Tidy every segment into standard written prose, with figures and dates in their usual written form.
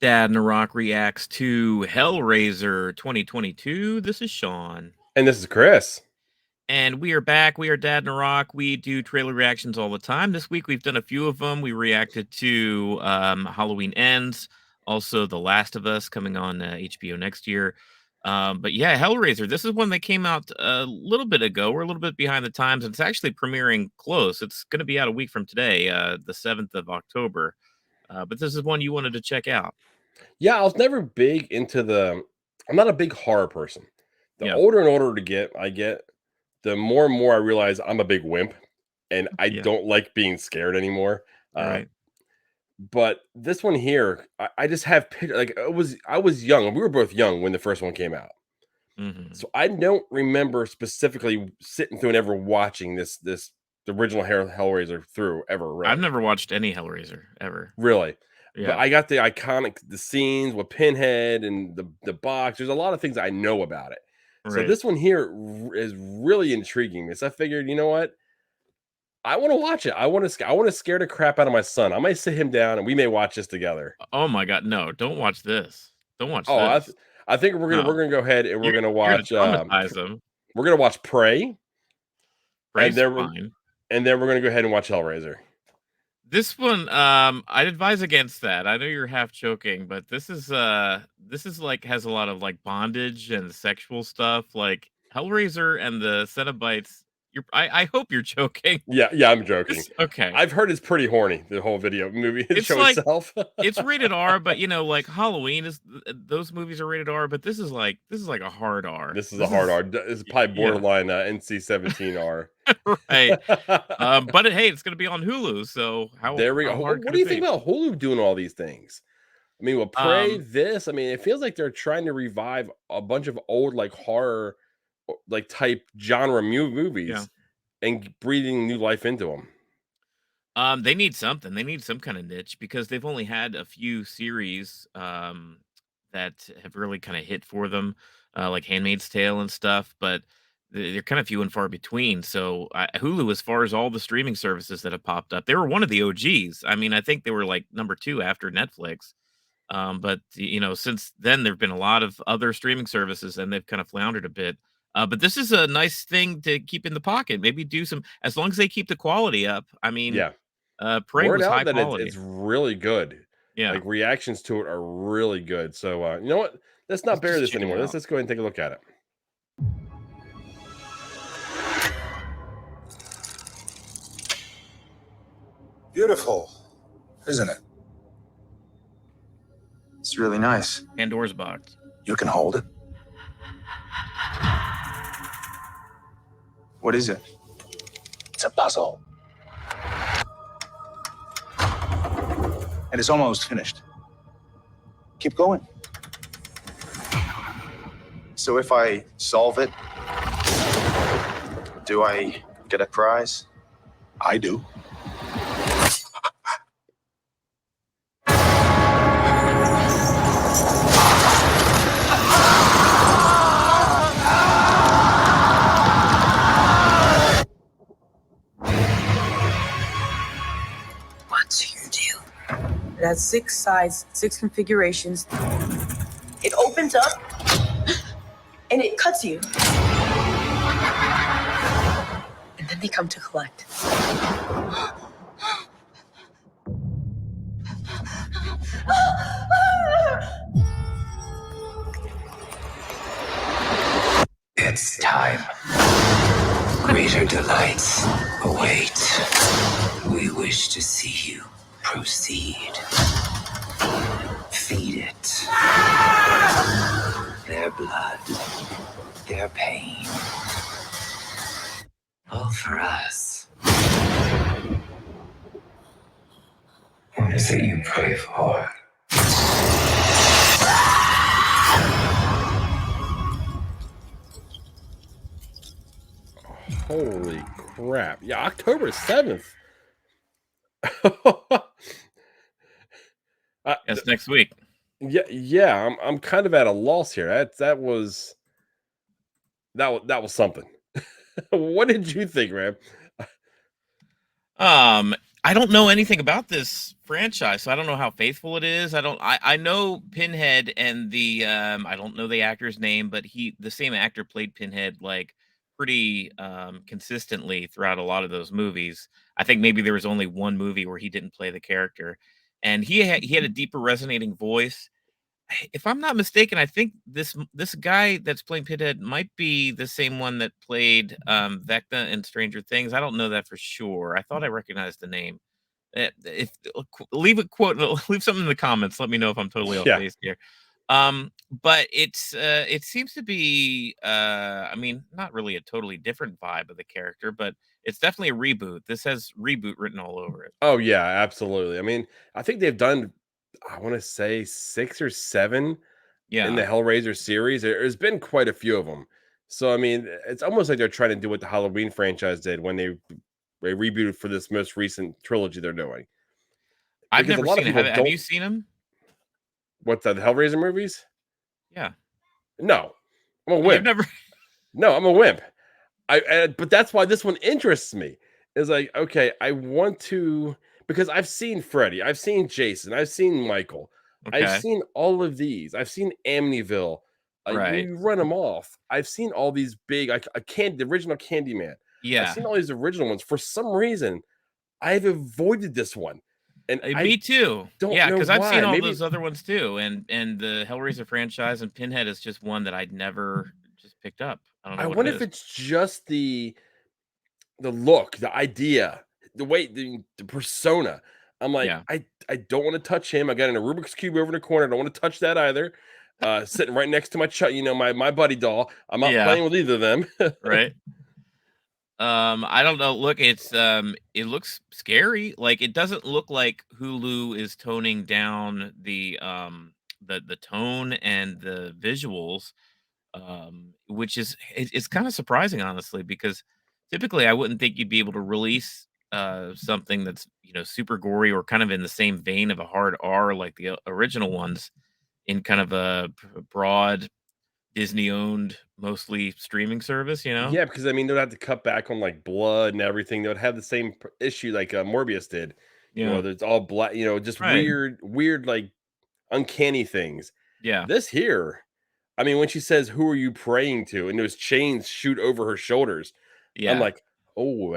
Dadnarok reacts to Hellraiser 2022. This is Sean. And this is Chris. And we are back. We are Dadnarok. We do trailer reactions all the time. This week we've done a few of them. We reacted to Halloween Ends, also The Last of Us coming on HBO next year. But yeah, Hellraiser. This is one that came out a little bit ago. We're a little bit behind the times, and it's actually premiering close. It's going to be out a week from today, the 7th of October. But this is one you wanted to check out. Yeah, I was never big into I'm not a big horror person. The Yeah. older and older I get, the more and more I realize I'm a big wimp and I Yeah. don't like being scared anymore. Right. But this one here, I just have like I was young. We were both young when the first one came out. Mhm. So I don't remember specifically sitting through and ever watching the original Hellraiser through ever I've really. never watched any Hellraiser ever. Really. But Yeah. I got the scenes with Pinhead and the box. There's a lot of things I know about it. So Right. this one here is really intriguing me. So I figured, you know what? I want to watch it. I want to scare the crap out of my son. I might sit him down and we may watch this together. Oh my god, no, don't watch this. Don't watch Oh, this. I think No. we're gonna go ahead and You're gonna traumatize them. we're gonna watch Prey, and Prey's fine. we're gonna go ahead and watch Hellraiser. This one, I'd advise against that. I know you're half joking, but this is like has a lot of like bondage and sexual stuff. Like Hellraiser and the Cenobites. I hope you're joking. Yeah, I'm joking. Okay. I've heard it's pretty horny, the whole movie It's show like itself. it's rated R, but you know, like Halloween is those movies are rated R, but this is like a hard R. This is a hard R. It's probably Yeah, borderline NC-17 R. right. But hey, it's gonna be on Hulu, so There we go. how hard What could do it you think be? about Hulu doing all these things? I mean, with Prey, Um, this, I mean, it feels like they're trying to revive a bunch of old like horror like type genre yeah. movies and breathing new life into them. They need something. They need some kind of niche because they've only had a few series that have really kind of hit for them, like Handmaid's Tale and stuff. But they're kind of few and far between. So Hulu, as far as all the streaming services that have popped up, they were one of the OGs. I mean, I think they were like number two after Netflix. But you know, since then there've been a lot of other streaming services, and they've kind of floundered a bit. But this is a nice thing to keep in the pocket. Maybe do some, as long as they keep the quality up. I mean, Yeah. Prey Word was high out that quality. it's really good. Yeah, Like reactions to it are really good. So you know what? Let's not let's bury just this check it anymore. out. Let's go ahead and take a look at it. Beautiful, isn't it? It's really nice. Pandora's box. You can hold it. What is it? It's a puzzle. And it's almost finished. Keep going. So if I solve it, do I get a prize? I do. Once you do, it has 6 sides, 6 configurations. It opens up and it cuts you. And then they come to collect. It's time. Greater delights await. We wish to see you proceed. Feed it. Their blood, their pain. All for us. What is it you pray for? Holy crap. Yeah, October 7th. That's next week. Yeah, I'm kind of at a loss here. That was something. What did you think, man? I don't know anything about this franchise, so I don't know how faithful it is. I know Pinhead and I don't know the actor's name, but the same actor played Pinhead like pretty consistently throughout a lot of those movies. I think maybe there was only one movie where he didn't play the character. And he had a deeper resonating voice. If I'm not mistaken, I think this guy that's playing Pinhead might be the same one that played Vecna in Stranger Things. I don't know that for sure. I thought I recognized the name. If leave a quote, leave something in the comments. Let me know if I'm totally off Yeah. base here. But it seems to be I mean, not really a totally different vibe of the character, but it's definitely a reboot. This has reboot written all over it. Oh yeah, absolutely. I mean, I think they've done, I want to say 6 or 7 in the Yeah. Hellraiser series. There's been quite a few of them. So I mean, it's almost like they're trying to do what the Halloween franchise did when they rebooted for this most recent trilogy they're doing. I've Because a never lot of seen it. people Have don't. you seen them? What, the Hellraiser movies? Yeah. No, I'm a Oh, you've wimp. never No, I'm a wimp. But that's why this one interests me. Is like, okay, I want to, because I've seen Freddy, I've seen Jason, I've seen Michael, I've Okay. seen all of these. I've seen Amityville. Right. You run them off. I've seen all these big, like the original Candyman. I've Yeah. seen all these original ones. For some reason, I've avoided this one, and I Me too. don't Yeah, know because 'cause I've seen why. all Maybe those other ones too, and the Hellraiser franchise and Pinhead is just one that I'd never just picked up. I don't I know what it wonder if is. it's just the look, the idea, the way, the persona. I'm like, Yeah. I don't want to touch him. I got in a Rubik's cube over in the corner. I don't want to touch that either. Sitting right next to my buddy doll. I'm not Yeah, playing with either of them. right? I don't know. Look, it looks scary. Like, it doesn't look like Hulu is toning down the tone and the visuals, which is it's kinda surprising, honestly, because typically I wouldn't think you'd be able to release, something that's, super gory or kind of in the same vein of a hard R like the original ones in kind of a broad Disney-owned, mostly streaming service, you know? Yeah, because I mean, they'd have to cut back on like blood and everything. They would have the same issue like Morbius did. Yeah. There's all black. Just Right. weird, like uncanny things. Yeah. This here, I mean, when she says, "Who are you praying to?" and those chains shoot over her shoulders, I'm Yeah. like, "Oh,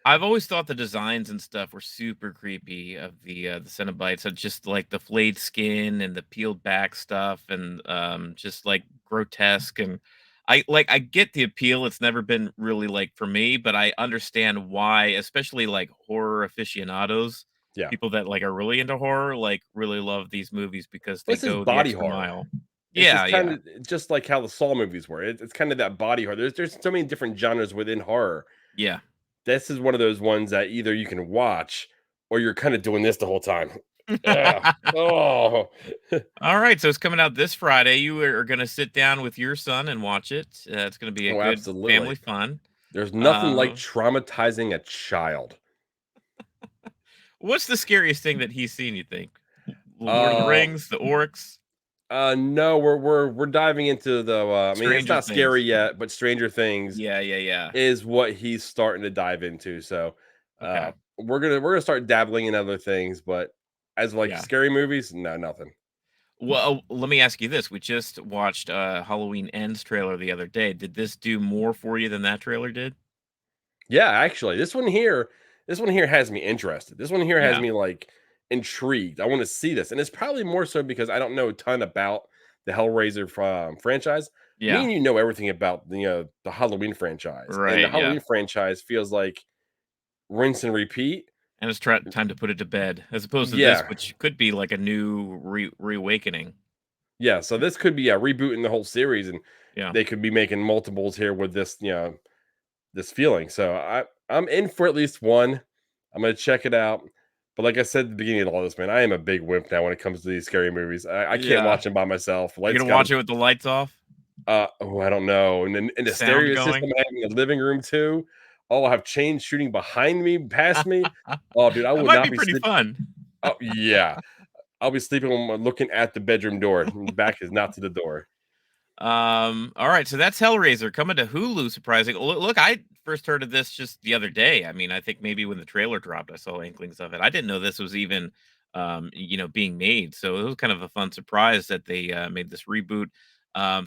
I've always thought the designs and stuff were super creepy of the Cenobites, just like the flayed skin and the peeled back stuff and just like grotesque and I get the appeal. It's never been really like for me, but I understand why, especially like horror aficionados, yeah." people that like are really into horror, like really love these movies because they This is go the body extra horror. mile. It's Yeah, just kind yeah, of just like how the Saw movies were. It's kind of that body horror. There's so many different genres within horror. yeah. This is one of those ones that either you can watch or you're kind of doing this the whole time. Ugh. Oh, All right, so it's coming out this Friday. You are going to sit down with your son and watch it. It's going to be a oh, good family absolutely. fun. There's nothing like Uh, traumatizing a child. what's the scariest thing that he's seen? You think? Lord of the Uh, Rings, the orcs, no, we're diving into the. I mean, it's Stranger not scary Things. yet, but Stranger Things Yeah, yeah, yeah. is what he's starting to dive into. So, Okay, we're gonna start dabbling in other things, but as like yeah. scary movies, no, nothing. Well, let me ask you this: we just watched Halloween Ends trailer the other day. Did this do more for you than that trailer did? Yeah, actually, this one here has me interested. This one here has Yeah, me like intrigued. I want to see this, and it's probably more so because I don't know a ton about the Hellraiser from franchise. Me yeah. and you know everything about the Halloween franchise, and the Right. Yeah. Halloween franchise feels like rinse and repeat. And it's time to put it to bed, as opposed to this, Yeah, which could be like a new reawakening. yeah. So this could be rebooting the whole series, and Yeah. they could be making multiples here with this this feeling. So I'm in for at least one. I'm gonna check it out. But like I said at the beginning of all this, man, I am a big wimp now when it comes to these scary movies. I can't Yeah. watch them by myself. You're Lights gonna got watch it with the lights off? oh, I don't know. And then in the Sound stereo system going? I have in the living room too. Oh, I have chains shooting behind me, past me. Oh, dude, I That would might not be be pretty sleeping. fun. Oh, yeah. I'll be sleeping when I'm looking at the bedroom door. Back is not to the door. All right, so that's Hellraiser coming to Hulu, surprising. Look, I first heard of this just the other day. I mean, I think maybe when the trailer dropped, I saw inklings of it. I didn't know this was even, being made. So it was kind of a fun surprise that they made this reboot.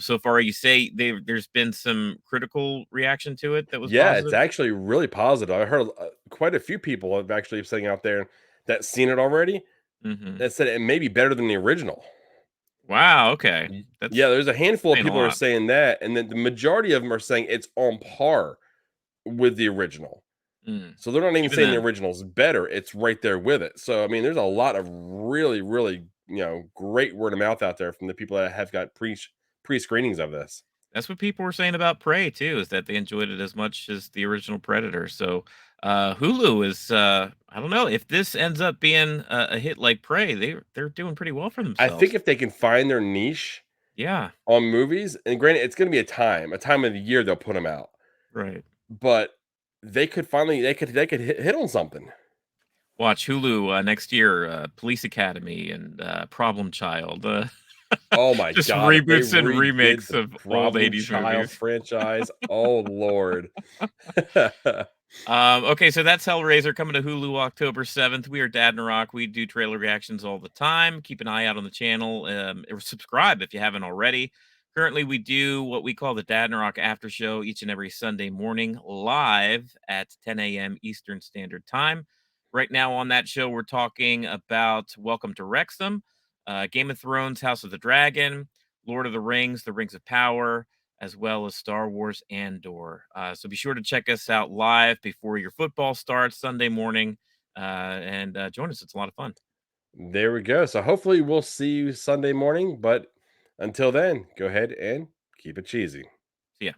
So far, you say there's been some critical reaction to it that was Yeah, it's positive. actually really positive. I heard quite a few people have actually sitting out there that seen it already Hmm. that said it may be better than the original. Wow. Okay, Yeah, that's there's a handful of saying a people are lot. saying that, and then the majority of them are saying it's on par with the original. Mm. So they're not even Even saying the then, original's better; it's right there with it. So I mean, there's a lot of really, really, great word of mouth out there from the people that have got pre screenings of this. that's what people were saying about Prey too, is that they enjoyed it as much as the original Predator. So Hulu is, I don't know if this ends up being a hit like Prey, they're doing pretty well for I think themselves. if they can find their niche Yeah, on movies, and granted, it's going to be a time of the year they'll put them out, right. but they could hit on something. Watch Hulu next year, Police Academy and Problem Child. Oh my Just god, if they reboots and redid remakes the of old Problem 80s Child movies. franchise, oh lord. Okay, so that's Hellraiser coming to Hulu October 7th. We are Dadnarok. We do trailer reactions all the time. Keep an eye out on the channel. Or subscribe if you haven't already. Currently, we do what we call the Dadnarok After Show each and every Sunday morning live at 10 a.m. Eastern Standard Time. Right now on that show, we're talking about Welcome to Wrexham, Game of Thrones, House of the Dragon, Lord of the Rings, The Rings of Power, as well as Star Wars Andor. So be sure to check us out live before your football starts Sunday morning, and join us. It's a lot of fun. There we go. So hopefully we'll see you Sunday morning, but until then, go ahead and keep it cheesy. See ya.